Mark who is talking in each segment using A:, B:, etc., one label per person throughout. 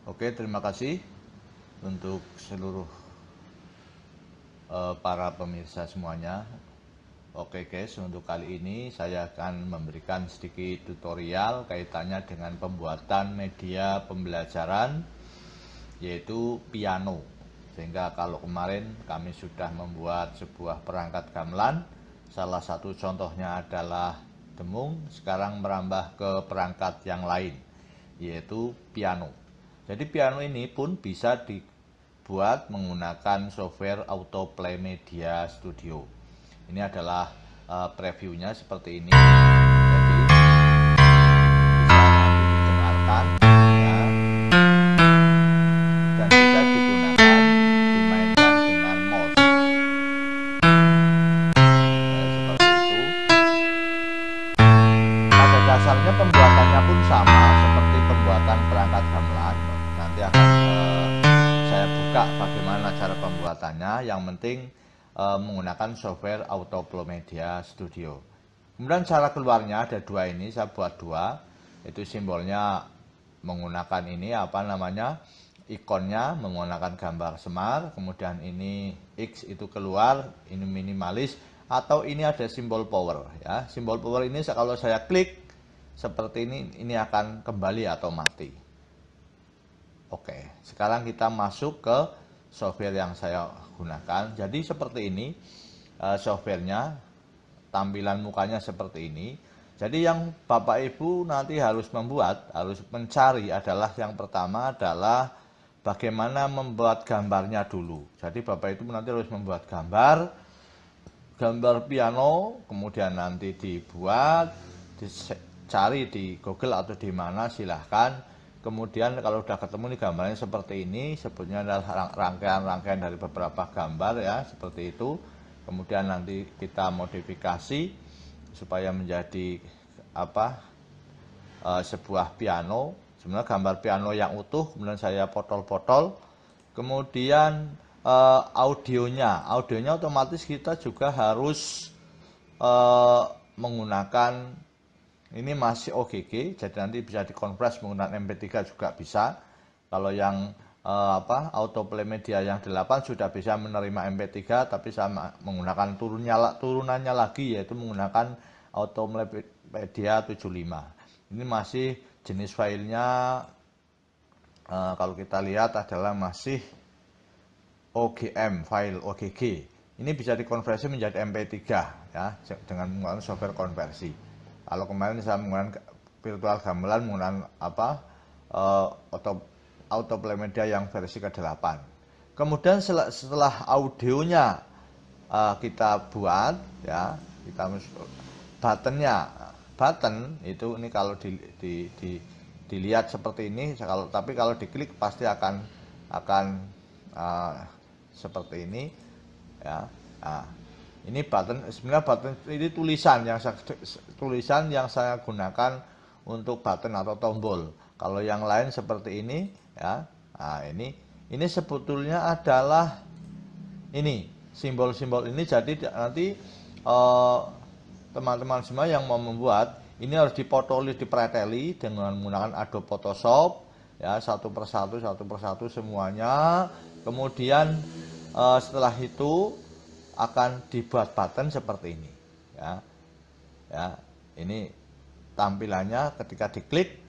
A: Oke, terima kasih untuk seluruh para pemirsa semuanya. Oke guys, untuk kali ini saya akan memberikan sedikit tutorial kaitannya dengan pembuatan media pembelajaran, yaitu piano. Sehingga kalau kemarin kami sudah membuat sebuah perangkat gamelan, salah satu contohnya adalah demung, sekarang merambah ke perangkat yang lain, yaitu piano. Jadi piano ini pun bisa dibuat menggunakan software Autoplay Media Studio. Ini adalah previewnya seperti ini. Jadi bisa nanti didengarkan ya, dan bisa digunakan dimainkan dengan mouse. Seperti itu. Pada dasarnya pembuatannya pun sama seperti pembuatan perangkat gamelan. Nanti akan saya buka bagaimana cara pembuatannya. Yang penting menggunakan software Autoplay Media Studio. Kemudian cara keluarnya ada dua, ini saya buat dua, itu simbolnya menggunakan ini ikonnya menggunakan gambar semar, kemudian ini X itu keluar, ini minimalis, atau ini ada simbol power ya. Simbol power ini kalau saya klik seperti ini akan kembali atau mati. Oke, sekarang kita masuk ke software yang saya gunakan. Jadi seperti ini softwarenya, tampilan mukanya seperti ini. Jadi yang Bapak Ibu nanti harus mencari adalah, yang pertama adalah bagaimana membuat gambarnya dulu. Jadi Bapak Ibu nanti harus membuat gambar piano, kemudian nanti dibuat, dicari di Google atau di mana silahkan. Kemudian kalau sudah ketemu nih gambarnya seperti ini, sebutnya adalah rangkaian-rangkaian dari beberapa gambar ya, seperti itu. Kemudian nanti kita modifikasi supaya menjadi sebuah piano. Sebenarnya gambar piano yang utuh, kemudian saya potol-potol. Kemudian audionya otomatis kita juga harus menggunakan, ini masih OGG, jadi nanti bisa dikonvers menggunakan MP3 juga bisa. Kalau yang Autoplay Media yang 8 sudah bisa menerima MP3, tapi saya menggunakan turunannya lagi, yaitu menggunakan Autoplay Media 75. Ini masih jenis filenya, kalau kita lihat adalah masih OGM, file OGG. Ini bisa dikonversi menjadi MP3 ya, dengan menggunakan software konversi. Kalau kemarin saya menggunakan virtual gamelan menggunakan Autoplay Media yang versi ke-8. Kemudian setelah audionya kita buat ya, kita button itu, ini kalau dilihat seperti ini, tapi kalau diklik pasti akan seperti ini ya. Ini sebenarnya button ini tulisan yang saya gunakan untuk button atau tombol. Kalau yang lain seperti ini ya. Nah, ini sebetulnya adalah ini simbol-simbol ini. Jadi nanti teman-teman semua yang mau membuat ini harus dipreteli dengan menggunakan Adobe Photoshop ya, satu persatu semuanya. Kemudian setelah itu akan dibuat button seperti ini ya. Ini tampilannya ketika diklik,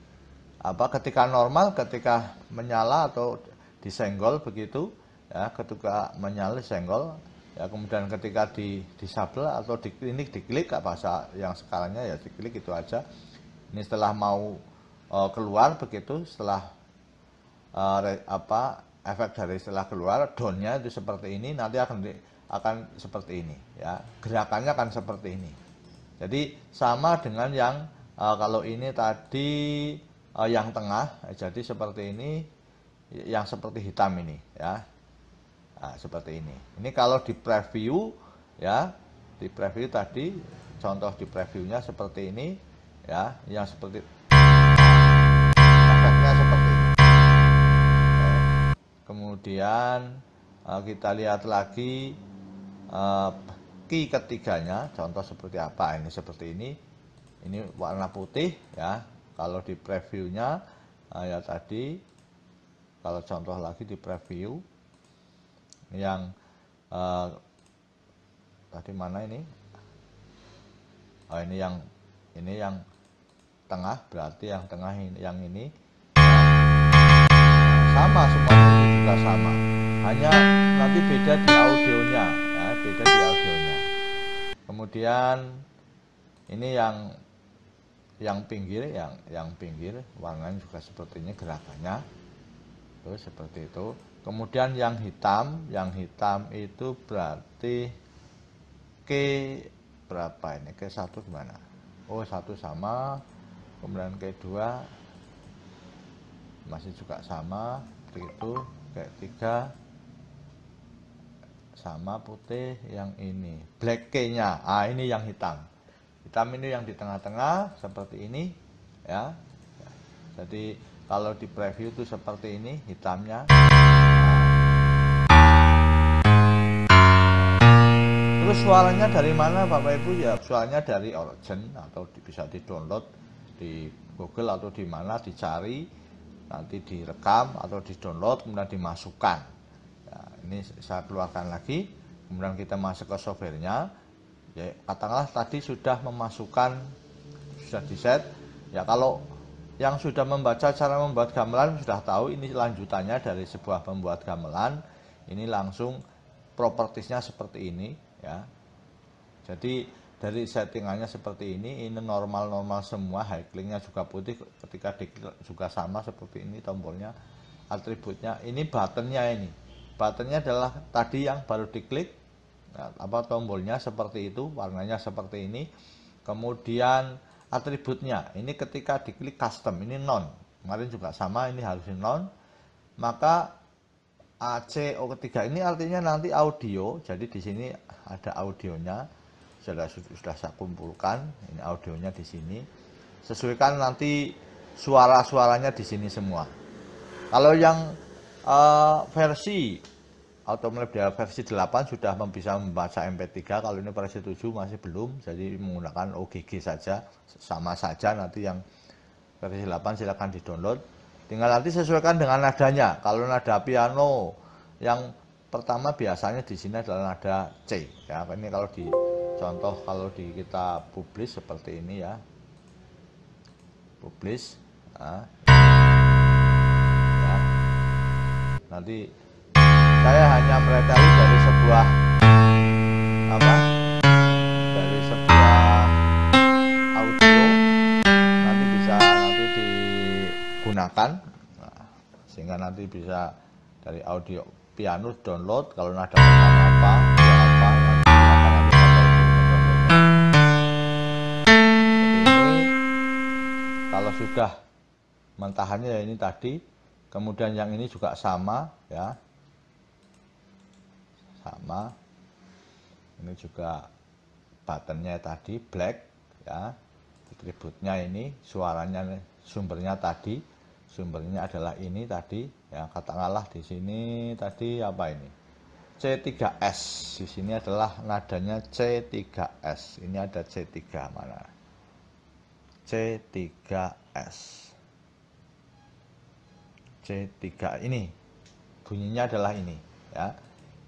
A: ketika normal, ketika menyala atau disenggol begitu ya, ketika menyala senggol ya. Kemudian ketika disable atau ini diklik, bahasa yang sekarangnya ya diklik, itu aja. Ini setelah mau keluar begitu, setelah efek dari setelah keluar, downnya itu seperti ini, nanti akan seperti ini ya, gerakannya akan seperti ini. Jadi sama dengan yang kalau ini tadi yang tengah, jadi seperti ini, yang seperti hitam ini ya. Nah, seperti ini. Ini kalau di preview ya, di preview tadi contoh di previewnya seperti ini ya, yang seperti efeknya seperti ini. Kemudian kita lihat lagi key ketiganya, contoh seperti apa. Ini seperti ini warna putih ya. Kalau di previewnya ya tadi kalau contoh lagi di preview yang tadi mana ini? Oh, ini yang tengah, berarti yang tengah ini, yang ini sama, semuanya ini juga sama, hanya nanti beda di audionya ya, beda di audionya. Kemudian ini yang pinggir, yang pinggir warnanya juga seperti ini gerakannya, terus seperti itu. Kemudian yang hitam itu berarti ke berapa ini? Ke satu gimana? Oh, satu sama, kemudian ke dua masih juga sama, seperti itu. Ke tiga sama putih, yang ini black K-nya. Ini yang hitam. Hitam ini yang di tengah-tengah seperti ini ya. Jadi kalau di preview itu seperti ini hitamnya. Terus suaranya dari mana Bapak Ibu? Ya suaranya dari Origin atau bisa di-download di Google atau di mana, dicari, nanti direkam atau di-download kemudian dimasukkan. Ya, ini saya keluarkan lagi, kemudian kita masuk ke softwarenya. Ya, katakanlah tadi sudah memasukkan, sudah di-set. Ya kalau yang sudah membaca cara membuat gamelan sudah tahu ini lanjutannya dari sebuah pembuat gamelan. Ini langsung propertiesnya seperti ini ya. Jadi dari settingannya seperti ini normal semua, high-clicknya juga putih, ketika diklik juga sama seperti ini tombolnya, atributnya. Ini buttonnya, ini buttonnya adalah tadi yang baru diklik. Tombolnya seperti itu, warnanya seperti ini. Kemudian atributnya ini ketika diklik custom, ini non, kemarin juga sama, ini harus non. Maka ACO ketiga ini artinya nanti audio. Jadi di sini ada audionya, sudah saya kumpulkan. Ini audionya di sini. Sesuaikan nanti suara-suaranya di sini semua. Kalau yang versi Automedia versi 8 sudah bisa membaca MP3, kalau ini versi 7 masih belum, jadi menggunakan OGG saja, sama saja. Nanti yang versi 8 silakan di-download, tinggal nanti sesuaikan dengan nadanya. Kalau nada piano yang pertama biasanya di sini adalah nada C ya. Ini kalau di contoh, kalau di kita publish seperti ini ya, publish ya. Nanti saya hanya mereteli dari sebuah audio, nanti bisa digunakan, sehingga nanti bisa dari audio piano download. Kalau nada pertama apa, ini kalau sudah mentahannya ya ini tadi. Kemudian yang ini juga sama ya, sama, ini juga buttonnya tadi black ya, atributnya ini, suaranya sumbernya tadi, sumbernya adalah ini tadi ya. Katakanlah di sini tadi apa ini, C3S, di sini adalah nadanya C3S. Ini ada C3 mana, C3S, C3 ini bunyinya adalah ini ya.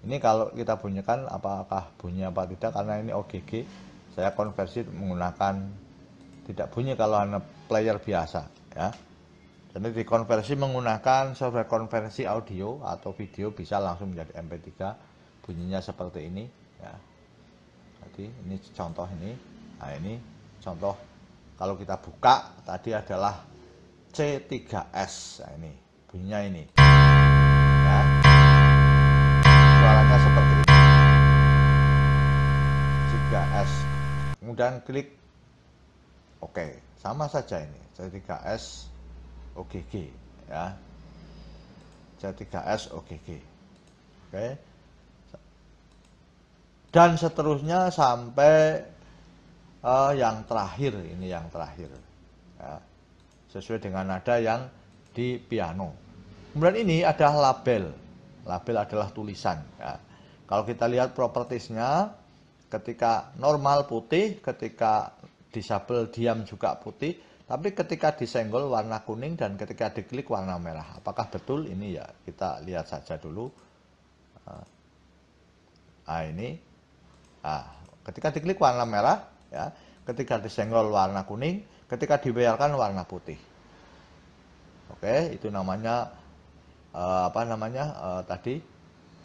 A: Ini kalau kita bunyikan apakah bunyi apa tidak, karena ini OGG. Saya konversi menggunakan tidak bunyi kalau hanya player biasa ya. Jadi dikonversi menggunakan software konversi audio atau video, bisa langsung menjadi MP3, bunyinya seperti ini ya. Jadi ini contoh ini. Nah, ini contoh kalau kita buka tadi adalah C3S. Nah, ini bunyinya ini ya. Suaranya seperti ini, C3S. Kemudian klik OK, sama saja ini C3S OGG ya, C3S OGG. Oke, dan seterusnya sampai yang terakhir. Ini yang terakhir ya, sesuai dengan nada yang di piano. Kemudian ini ada label. Label adalah tulisan ya. Kalau kita lihat propertiesnya, ketika normal putih, ketika disable diam juga putih. Tapi ketika disenggol warna kuning dan ketika diklik warna merah. Apakah betul ini ya? Kita lihat saja dulu. Nah ini, ketika diklik warna merah, ya, ketika disenggol warna kuning, ketika dibiarkan warna putih. Oke, itu namanya tadi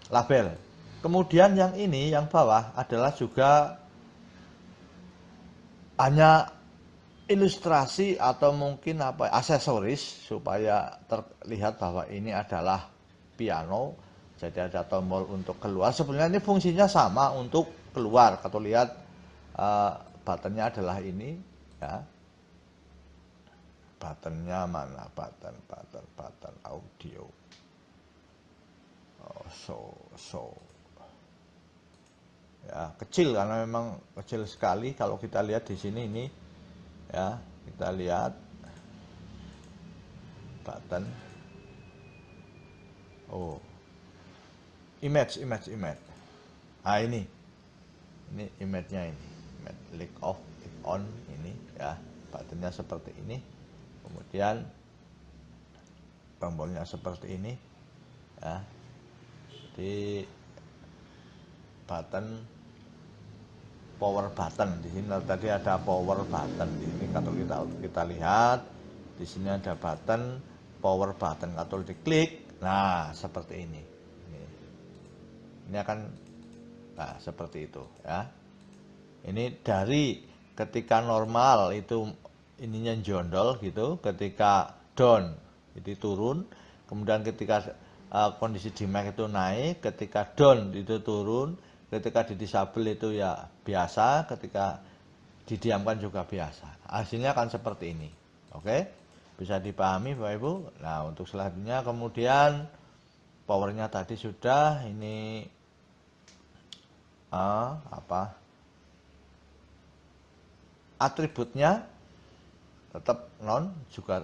A: label. Kemudian yang ini, yang bawah adalah juga hanya ilustrasi atau mungkin aksesoris supaya terlihat bahwa ini adalah piano. Jadi ada tombol untuk keluar. Sebenarnya ini fungsinya sama untuk keluar. Kalau lihat buttonnya adalah ini, ya. Buttonnya mana? Button audio. Ya, kecil karena memang kecil sekali. Kalau kita lihat di sini ini, ya, kita lihat button. Image. Nah ini image-nya ini. Image click off, click on ini, ya. Buttonnya seperti ini. Kemudian tombolnya seperti ini, ya. Jadi button power button di sini tadi ada power button di sini. Kalau kita lihat di sini ada button power button. Kalau diklik, nah seperti ini. Ini akan seperti itu, ya. Ini dari ketika normal itu ininya jondol gitu, ketika down itu turun, kemudian ketika kondisi di Mac itu naik, ketika down itu turun, ketika di disable itu ya biasa, ketika didiamkan juga biasa. Hasilnya akan seperti ini. Oke, bisa dipahami Bapak Ibu. Nah, untuk selanjutnya kemudian powernya tadi sudah, ini atributnya tetap non, juga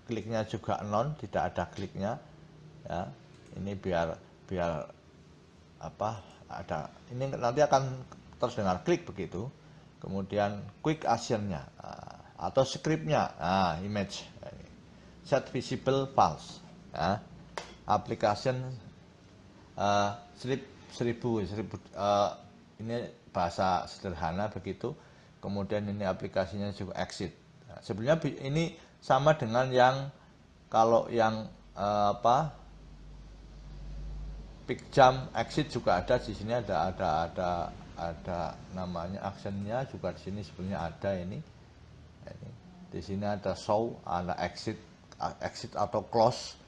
A: kliknya juga non, tidak ada kliknya, ya. Ini biar ada ini nanti akan terdengar klik begitu. Kemudian quick action-nya atau script-nya, image set visible false, ya. Application strip 1000 ini bahasa sederhana begitu. Kemudian ini aplikasinya juga exit. Nah, sebenarnya ini sama dengan yang kalau yang pick jump exit juga ada di sini, ada namanya actionnya juga di sini sebenarnya ada ini. Di sini ada show, ada exit atau close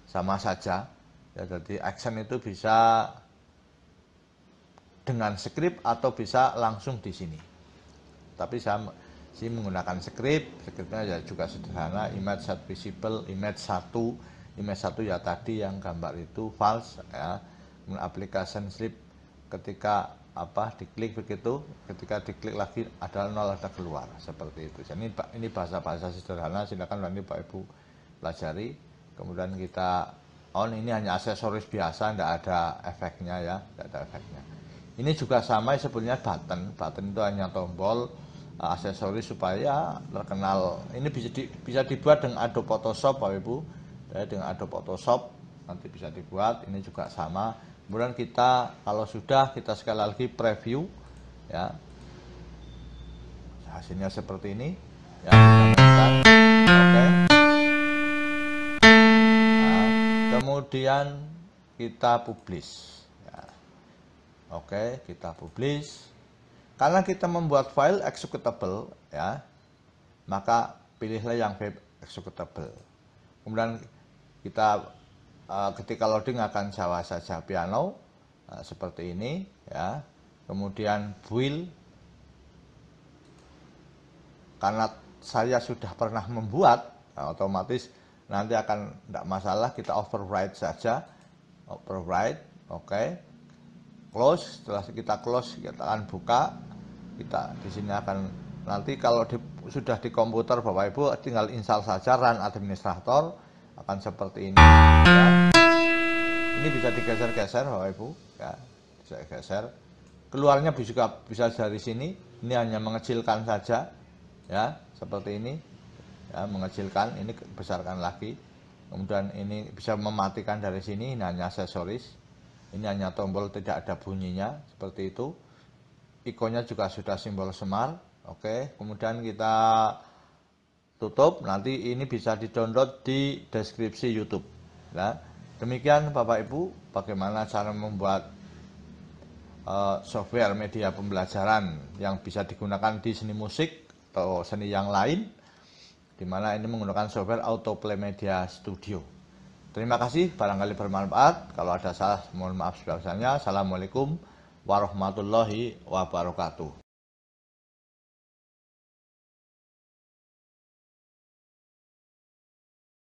A: sama saja. Ya, jadi action itu bisa dengan script atau bisa langsung di sini. Tapi saya menggunakan scriptnya ya juga sederhana, image set visible, image 1 ya tadi yang gambar itu false, ya. Application strip ketika diklik begitu, ketika diklik lagi ada 0 ada keluar, seperti itu. Jadi ini bahasa sederhana, silakan nanti Pak Ibu pelajari. Kemudian kita on, ini hanya aksesoris biasa, tidak ada efeknya, ya, tidak ada efeknya. Ini juga sama sebenarnya button itu hanya tombol aksesoris supaya terkenal. Ini bisa dibuat dengan Adobe Photoshop Bapak Ibu, ya, dengan Adobe Photoshop nanti bisa dibuat. Ini juga sama. Kemudian kita kalau sudah, kita sekali lagi preview, ya, hasilnya seperti ini, ya. Oke. Nah, kemudian kita publish. Oke, kita publish. Karena kita membuat file executable, ya, maka pilihlah yang web executable. Kemudian kita ketika loading akan Java saja piano, seperti ini, ya. Kemudian build, karena saya sudah pernah membuat, otomatis nanti akan tidak masalah, kita override saja, override, oke. Close, setelah kita close kita akan buka, kita di sini akan nanti kalau sudah di komputer Bapak Ibu tinggal install saja run administrator, akan seperti ini, ya. Ini bisa digeser-geser Bapak Ibu, ya, bisa geser. Keluarnya bisa dari sini, ini hanya mengecilkan saja, ya, seperti ini, ya, mengecilkan, ini besarkan lagi. Kemudian ini bisa mematikan dari sini, ini hanya aksesoris. Ini hanya tombol, tidak ada bunyinya, seperti itu. Ikonnya juga sudah simbol Semar. Oke, kemudian kita tutup. Nanti ini bisa di-download di deskripsi YouTube. Nah, demikian Bapak Ibu, bagaimana cara membuat software media pembelajaran yang bisa digunakan di seni musik atau seni yang lain, di mana ini menggunakan software Autoplay Media Studio. Terima kasih, barangkali bermanfaat. Kalau ada salah, mohon maaf sebesar-besarnya. Assalamualaikum warahmatullahi wabarakatuh.